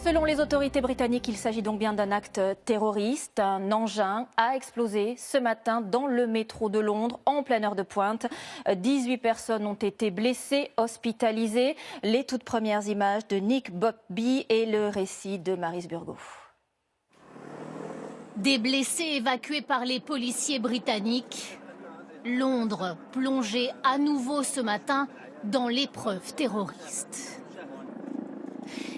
Selon les autorités britanniques, il s'agit donc bien d'un acte terroriste. Un engin a explosé ce matin dans le métro de Londres en pleine heure de pointe. 18 personnes ont été blessées, hospitalisées. Les toutes premières images de Nick Bobby et le récit de Maryse Burgot. Des blessés évacués par les policiers britanniques. Londres plongée à nouveau ce matin dans l'épreuve terroriste.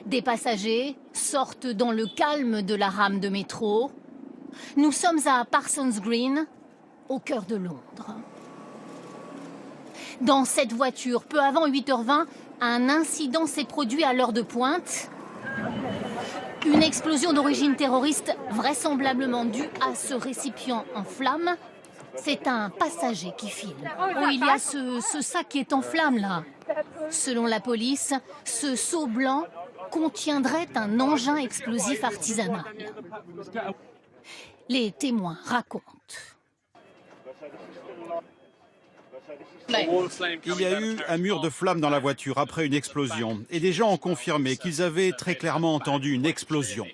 Des passagers sortent dans le calme de la rame de métro. Nous sommes à Parsons Green, au cœur de Londres. Dans cette voiture, peu avant 8h20, un incident s'est produit à l'heure de pointe. Une explosion d'origine terroriste, vraisemblablement due à ce récipient en flammes. C'est un passager qui filme. Oh, il y a ce sac qui est en flammes là. Selon la police, ce seau blanc contiendrait un engin explosif artisanal. Les témoins racontent. Il y a eu un mur de flammes dans la voiture après une explosion. Et des gens ont confirmé qu'ils avaient très clairement entendu une explosion.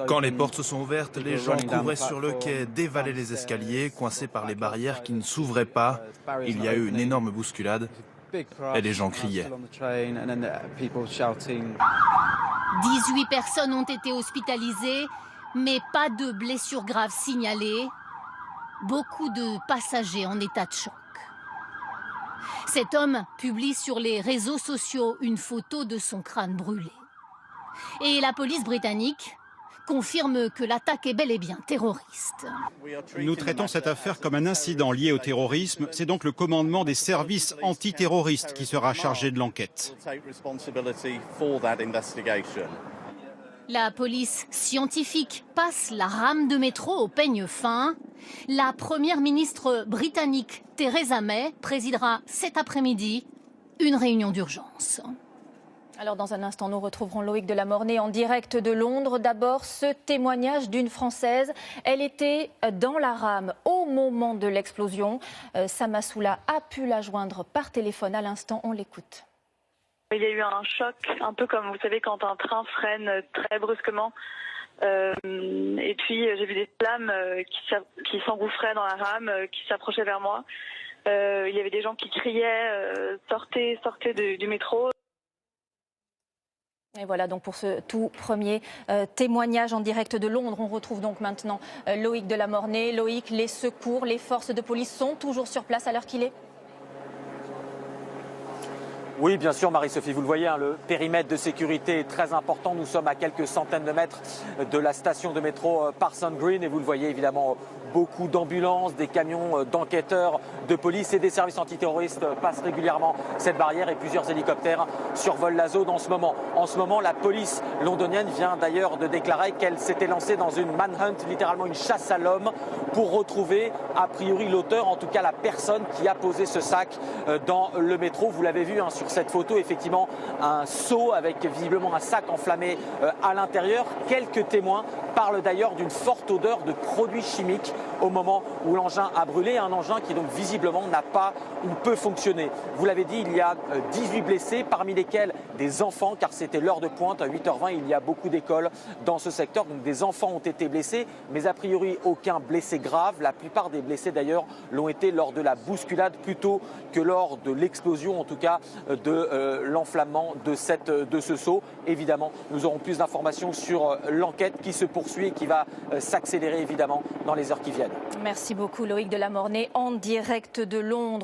Quand les portes se sont ouvertes, les gens couraient sur le quai, dévalaient les escaliers, coincés par les barrières qui ne s'ouvraient pas. Il y a eu une énorme bousculade et les gens criaient. 18 personnes ont été hospitalisées, mais pas de blessures graves signalées. Beaucoup de passagers en état de choc. Cet homme publie sur les réseaux sociaux une photo de son crâne brûlé. Et la police britannique confirme que l'attaque est bel et bien terroriste. Nous traitons cette affaire comme un incident lié au terrorisme. C'est donc le commandement des services antiterroristes qui sera chargé de l'enquête. La police scientifique passe la rame de métro au peigne fin. La première ministre britannique Theresa May présidera cet après-midi une réunion d'urgence. Alors dans un instant, nous retrouverons Loïc de la Mornay en direct de Londres. D'abord, ce témoignage d'une Française. Elle était dans la rame au moment de l'explosion. Samassoula a pu la joindre par téléphone à l'instant. On l'écoute. Il y a eu un choc, un peu comme vous savez quand un train freine très brusquement. Et puis j'ai vu des flammes qui s'engouffraient dans la rame, qui s'approchaient vers moi. Il y avait des gens qui criaient sortez du métro. Et voilà donc pour ce tout premier témoignage en direct de Londres. On retrouve donc maintenant Loïc de la Mornay. Loïc, les secours, les forces de police sont toujours sur place à l'heure qu'il est? Oui, bien sûr, Marie-Sophie, vous le voyez, le périmètre de sécurité est très important. Nous sommes à quelques centaines de mètres de la station de métro Parsons Green et vous le voyez évidemment, beaucoup d'ambulances, des camions d'enquêteurs, de police et des services antiterroristes passent régulièrement cette barrière et plusieurs hélicoptères survolent la zone en ce moment. En ce moment, la police londonienne vient d'ailleurs de déclarer qu'elle s'était lancée dans une manhunt, littéralement une chasse à l'homme, pour retrouver a priori l'auteur, en tout cas la personne qui a posé ce sac dans le métro. Vous l'avez vu sur cette photo, effectivement, un seau avec visiblement un sac enflammé à l'intérieur. Quelques témoins parlent d'ailleurs d'une forte odeur de produits chimiques au moment où l'engin a brûlé, un engin qui donc visiblement n'a pas ou peut fonctionner. Vous l'avez dit, il y a 18 blessés, parmi lesquels des enfants, car c'était l'heure de pointe, à 8h20, il y a beaucoup d'écoles dans ce secteur, donc des enfants ont été blessés, mais a priori aucun blessé grave. La plupart des blessés d'ailleurs l'ont été lors de la bousculade plutôt que lors de l'explosion, en tout cas de l'enflammement de ce seau. Évidemment, nous aurons plus d'informations sur l'enquête qui se poursuit et qui va s'accélérer évidemment dans les heures qui viennent. Merci beaucoup Loïc de la Mornay en direct de Londres.